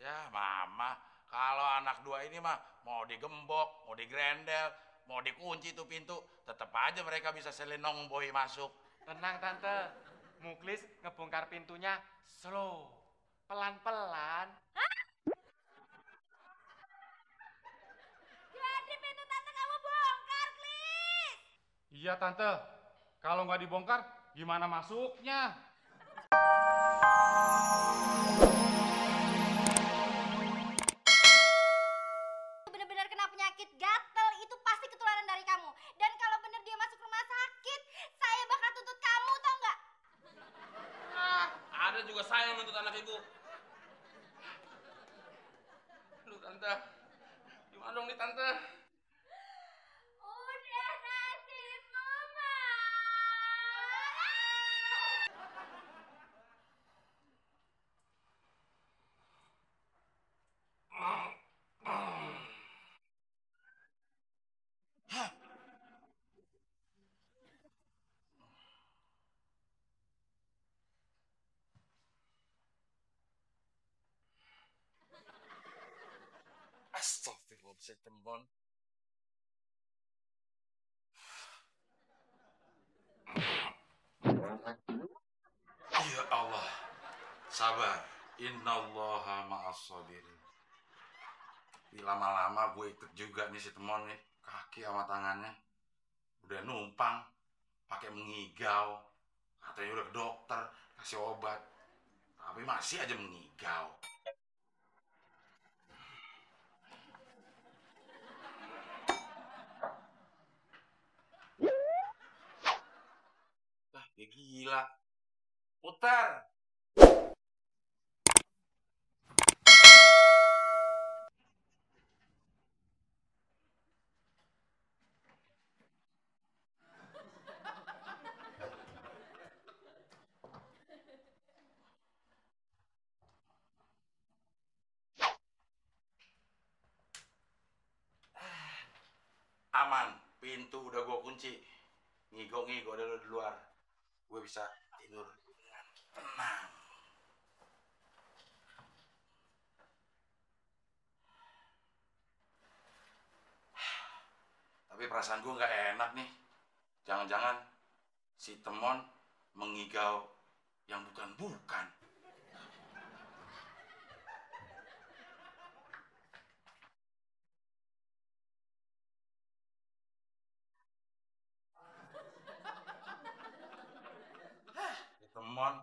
Ya, mama, kalau anak dua ini mah mau digembok, mau digrendel, mau dikunci tuh pintu, tetap aja mereka bisa selenong boy masuk. Tenang tante, Muklis ngebongkar pintunya slow, pelan-pelan. Jadi pintu tante kamu bongkar, Klis? Iya tante, kalau nggak dibongkar gimana masuknya? Bener-bener kena penyakit gatel, itu pasti ketularan dari kamu. Dan kalau bener dia masuk rumah sakit, saya bakal tuntut kamu, tau nggak? Ada juga saya yang nuntut anak ibu. Aduh tante, gimana dong nih tante? Udah nasibmu, Mama. Astagfirullahaladzim. Ya Allah, sabar. Innallaha ma'as-sabirin. Lama-lama gue ikut juga nih si Temon nih, kaki sama tangannya udah numpang, pakai mengigau. Katanya udah ke dokter kasih obat, tapi masih aja mengigau. Lah, dia gila. Putar. Aman, pintu udah gue kunci. Ngigo-ngigo dulu di luar. Gue bisa tidur dengan tenang. Tapi perasaan gue nggak enak nih. Jangan-jangan si Temon mengigau yang bukan-bukan. Si Temon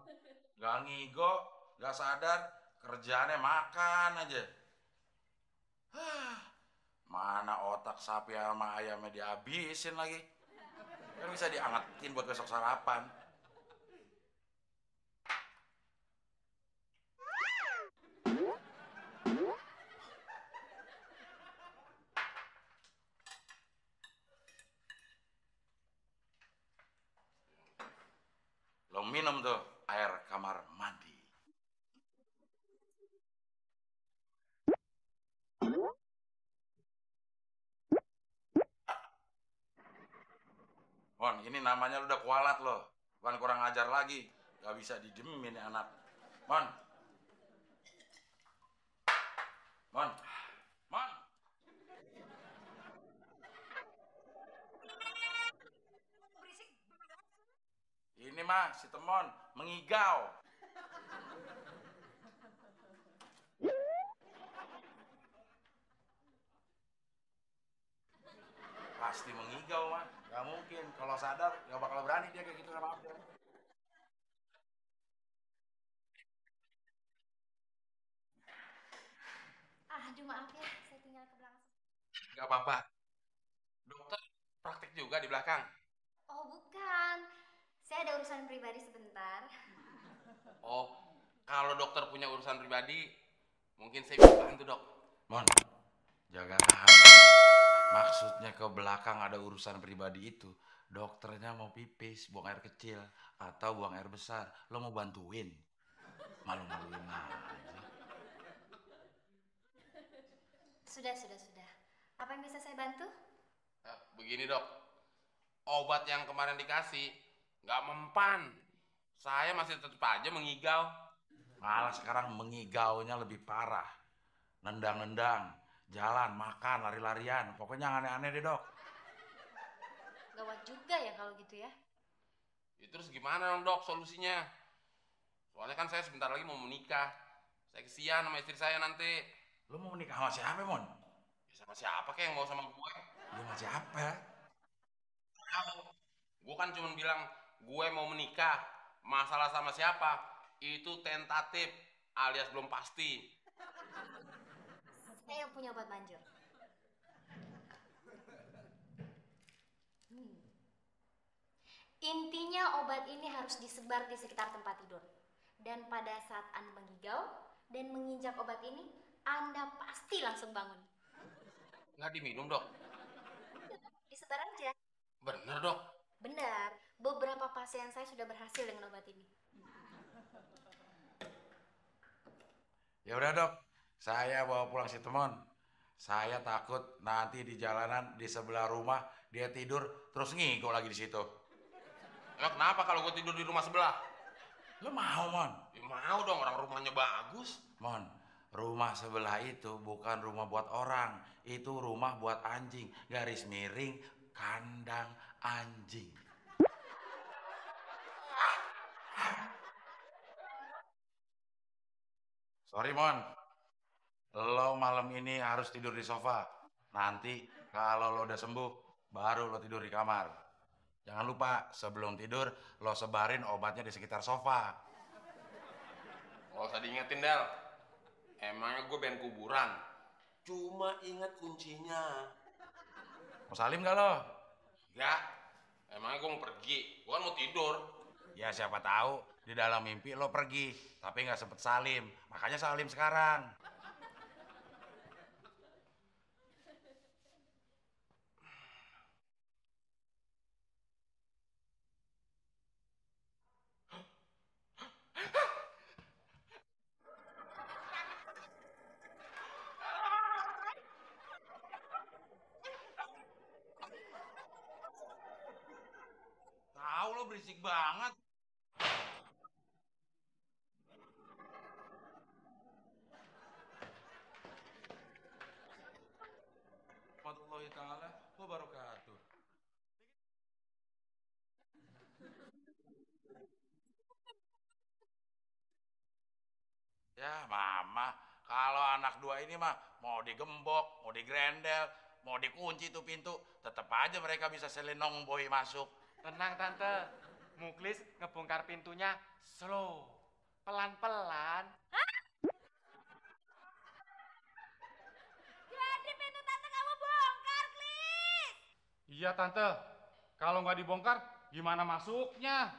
nggak ngigo, nggak sadar, kerjaannya makan aja. Mana otak sapi sama ayamnya dihabisin lagi. Kan bisa diangetin buat besok sarapan. Lo minum tuh air kamar mandi. Mon, ini namanya lu udah kualat lo. Bukan kurang ajar lagi. Gak bisa didiemin ya anak. Mon. Mon. Mon. Ini mah si Temon mengigau. Pasti mengigau mah. Gak mungkin. Kalau sadar gak bakal berani dia kayak gitu sama Abdel. Aduh, maaf ya, saya tinggal ke belakang. Gak apa-apa. Dokter praktek juga di belakang. Oh, bukan. Saya ada urusan pribadi sebentar. Oh, kalau dokter punya urusan pribadi, mungkin saya bisa bantu dok. Mon, jaga tahan. Maksudnya ke belakang ada urusan pribadi itu. Dokternya mau pipis, buang air kecil. Atau buang air besar. Lo mau bantuin? Malu-maluin aja. Sudah. Apa yang bisa saya bantu? Begini dok, obat yang kemarin dikasih nggak mempan. Saya masih tetap aja mengigau. Malah sekarang mengigaunya lebih parah. nendang-nendang, jalan, makan, lari-larian. Pokoknya yang aneh-aneh deh, Dok. Gawat juga ya kalau gitu ya. Ya, terus gimana dong dok solusinya? Soalnya kan saya sebentar lagi mau menikah. Saya kesian sama istri saya nanti. Lu mau menikah sama siapa, Mon? Ya, sama siapa kek yang mau sama gue? Lu sama siapa? Gue kan cuma bilang gue mau menikah. Masalah sama siapa? Itu tentatif alias belum pasti. Saya punya obat manjur. Intinya obat ini harus disebar di sekitar tempat tidur. Dan pada saat Anda mengigau dan menginjak obat ini, Anda pasti langsung bangun. Nggak diminum dok? Disebar aja. Bener dok? Benar, beberapa pasien saya sudah berhasil dengan obat ini. Ya udah, Dok. Saya bawa pulang si Temon. Saya takut nanti di jalanan di sebelah rumah dia tidur terus ngigo lagi di situ. Ya kenapa kalau gue tidur di rumah sebelah? Lu mau, Mon? Ya mau dong, orang rumahnya bagus. Mon, rumah sebelah itu bukan rumah buat orang. Itu rumah buat anjing. Garis miring, kandang anjing. Sorry, Mon. Lo malam ini harus tidur di sofa. Nanti kalau lo udah sembuh, baru lo tidur di kamar. Jangan lupa sebelum tidur lo sebarin obatnya di sekitar sofa. Nggak usah diingetin Del. Emangnya gue pengen kuburan. Cuma inget kuncinya. Mau salim gak lo? Ya, emangnya gue mau pergi. Gue kan mau tidur. Ya siapa tahu di dalam mimpi lo pergi, tapi nggak sempet salim. Makanya salim sekarang. Tahu lo berisik banget. Warahmatullahi taala wabarakatuh. Ya, Mama, kalau anak dua ini mah mau digembok, mau digrendel, mau dikunci tuh pintu, tetap aja mereka bisa selenong boy masuk. Tenang Tante, Muklis ngebongkar pintunya slow, pelan-pelan. Jadi pintu tante kamu bongkar, Klis. Iya tante, kalau nggak dibongkar gimana masuknya?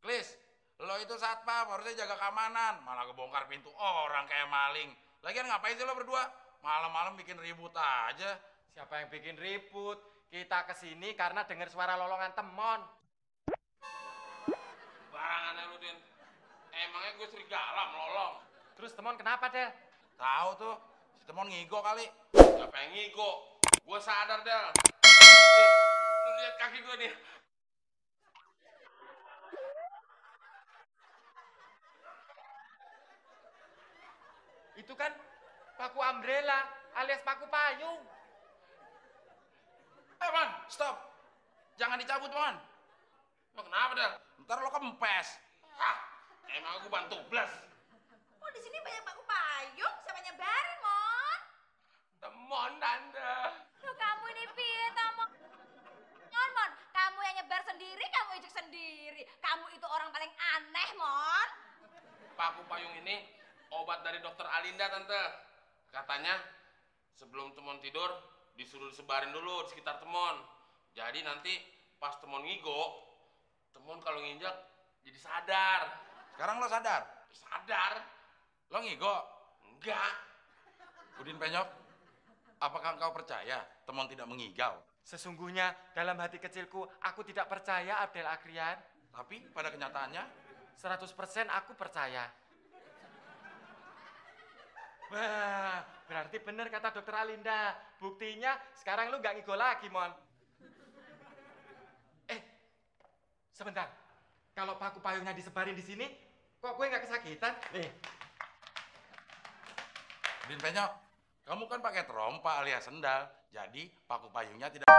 Klis, lo itu satpam, harusnya jaga keamanan, malah kebongkar pintu orang kayak maling. Lagian ngapain sih lo berdua? Malam-malam bikin ribut aja. Siapa yang bikin ribut? Kita kesini karena dengar suara lolongan Temon. Barangannya lu, Din. Emangnya gue serigala melolong. Terus Temon kenapa, Del? Tahu tuh, si Temon ngigo kali. Siapa yang ngigo? Gue sadar, Del. Nih, lu lihat kaki gue nih. Itu kan paku umbrella alias paku payung. Mon, stop. Jangan dicabut, Mon. Lo kenapa, Del? Ntar lo kempes. Hah, emang gue bantu blas. Oh, di sini banyak paku payung, siapa nyebarin, Mon? Temon, Tante. Tuh kamu ini piye, Mon? Mon, kamu yang nyebar sendiri, kamu ijek sendiri. Kamu itu orang paling aneh, Mon. Paku payung ini obat dari dokter Alinda, Tante. Katanya sebelum Temon tidur disuruh disebarin dulu di sekitar Temon. Jadi nanti pas Temon ngigo, Temon kalau nginjak jadi sadar. Sekarang lo sadar? Sadar? Lo ngigo? Enggak. Udin Penyok, apakah engkau percaya Temon tidak mengigau? Sesungguhnya dalam hati kecilku aku tidak percaya Abdel Akrian. Tapi pada kenyataannya, 100% aku percaya. Wah, berarti benar kata dokter Alinda. Buktinya sekarang lu gak ngigo lagi, Mon. Sebentar. Kalau paku payungnya disebarin di sini, Kok gue nggak kesakitan? Nih. Din Penyok, kamu kan pakai trompa alias sendal. Jadi paku payungnya tidak...